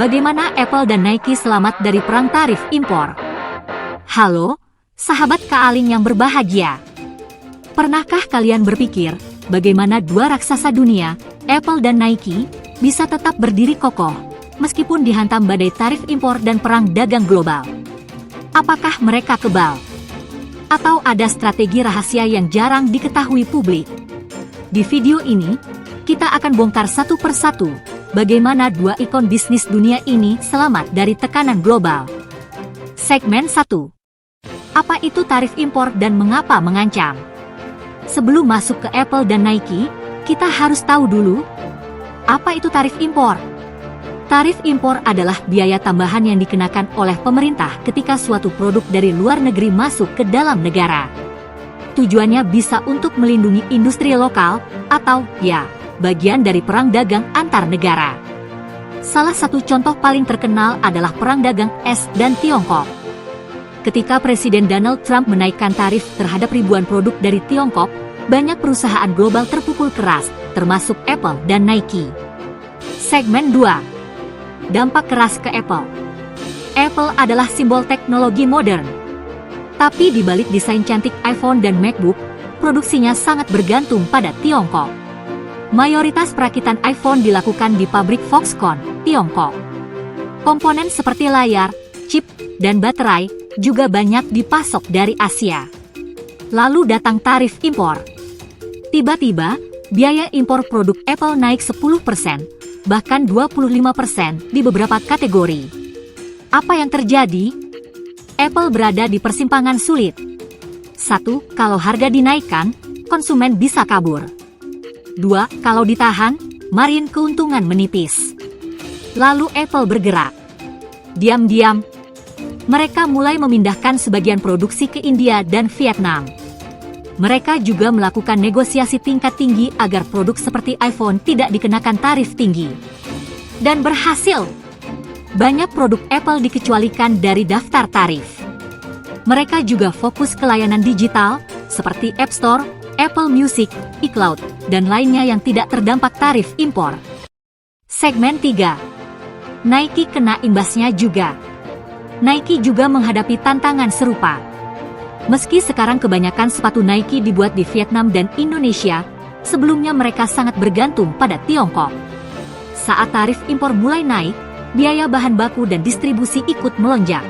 Bagaimana Apple dan Nike selamat dari perang tarif impor? Halo, sahabat Kak Aling yang berbahagia. Pernahkah kalian berpikir, bagaimana dua raksasa dunia, Apple dan Nike, bisa tetap berdiri kokoh, meskipun dihantam badai tarif impor dan perang dagang global? Apakah mereka kebal? Atau ada strategi rahasia yang jarang diketahui publik? Di video ini, kita akan bongkar satu persatu bagaimana dua ikon bisnis dunia ini selamat dari tekanan global. Segmen 1. Apa itu tarif impor dan mengapa mengancam? Sebelum masuk ke Apple dan Nike, kita harus tahu dulu, apa itu tarif impor? Tarif impor adalah biaya tambahan yang dikenakan oleh pemerintah ketika suatu produk dari luar negeri masuk ke dalam negara. Tujuannya bisa untuk melindungi industri lokal, atau, bagian dari perang dagang antar negara. Salah satu contoh paling terkenal adalah perang dagang es dan Tiongkok. Ketika Presiden Donald Trump menaikkan tarif terhadap ribuan produk dari Tiongkok, banyak perusahaan global terpukul keras, termasuk Apple dan Nike. Segmen 2. Dampak keras ke Apple. Apple adalah simbol teknologi modern. Tapi di balik desain cantik iPhone dan MacBook, produksinya sangat bergantung pada Tiongkok. Mayoritas perakitan iPhone dilakukan di pabrik Foxconn, Tiongkok. Komponen seperti layar, chip, dan baterai juga banyak dipasok dari Asia. Lalu datang tarif impor. Tiba-tiba, biaya impor produk Apple naik 10%, bahkan 25% di beberapa kategori. Apa yang terjadi? Apple berada di persimpangan sulit. 1. Kalau harga dinaikkan, konsumen bisa kabur. 2. Kalau ditahan, margin keuntungan menipis. Lalu Apple bergerak. Diam-diam, mereka mulai memindahkan sebagian produksi ke India dan Vietnam. Mereka juga melakukan negosiasi tingkat tinggi agar produk seperti iPhone tidak dikenakan tarif tinggi. Dan berhasil. Banyak produk Apple dikecualikan dari daftar tarif. Mereka juga fokus ke layanan digital, seperti App Store, Apple Music, iCloud, dan lainnya yang tidak terdampak tarif impor. Segmen 3. Nike kena imbasnya juga. Nike juga menghadapi tantangan serupa. Meski sekarang kebanyakan sepatu Nike dibuat di Vietnam dan Indonesia, sebelumnya mereka sangat bergantung pada Tiongkok. Saat tarif impor mulai naik, biaya bahan baku dan distribusi ikut melonjak.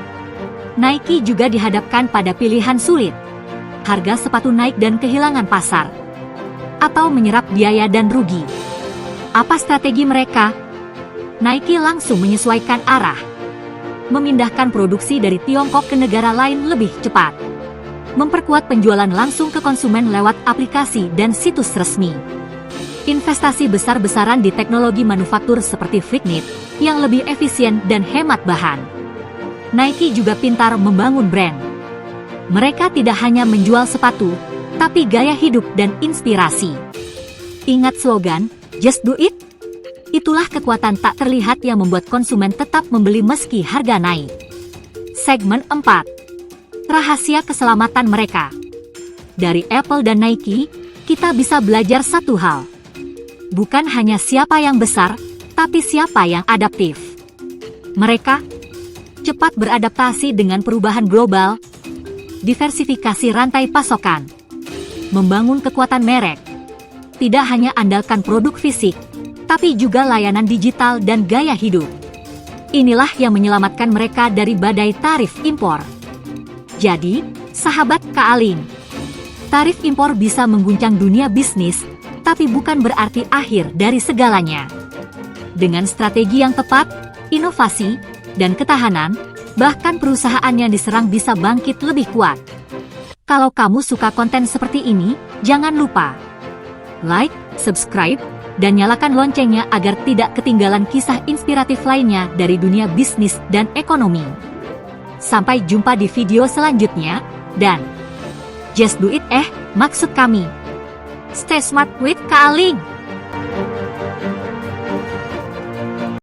Nike juga dihadapkan pada pilihan sulit. Harga sepatu naik dan kehilangan pasar, atau menyerap biaya dan rugi. Apa strategi mereka? Nike langsung menyesuaikan arah, memindahkan produksi dari Tiongkok ke negara lain lebih cepat, memperkuat penjualan langsung ke konsumen lewat aplikasi dan situs resmi. Investasi besar-besaran di teknologi manufaktur seperti Flyknit, yang lebih efisien dan hemat bahan. Nike juga pintar membangun brand. Mereka tidak hanya menjual sepatu, tapi gaya hidup dan inspirasi. Ingat slogan, "Just do it"? Itulah kekuatan tak terlihat yang membuat konsumen tetap membeli meski harga naik. Segmen 4. Rahasia keselamatan mereka. Dari Apple dan Nike, kita bisa belajar satu hal. Bukan hanya siapa yang besar, tapi siapa yang adaptif. Mereka cepat beradaptasi dengan perubahan global, diversifikasi rantai pasokan, membangun kekuatan merek, tidak hanya andalkan produk fisik, tapi juga layanan digital dan gaya hidup. Inilah yang menyelamatkan mereka dari badai tarif impor. Jadi, sahabat Kak Aling, tarif impor bisa mengguncang dunia bisnis, tapi bukan berarti akhir dari segalanya. Dengan strategi yang tepat, inovasi, dan ketahanan, bahkan perusahaan yang diserang bisa bangkit lebih kuat. Kalau kamu suka konten seperti ini, jangan lupa like, subscribe, dan nyalakan loncengnya agar tidak ketinggalan kisah inspiratif lainnya dari dunia bisnis dan ekonomi. Sampai jumpa di video selanjutnya, dan just do it maksud kami. Stay smart with Kak Aling.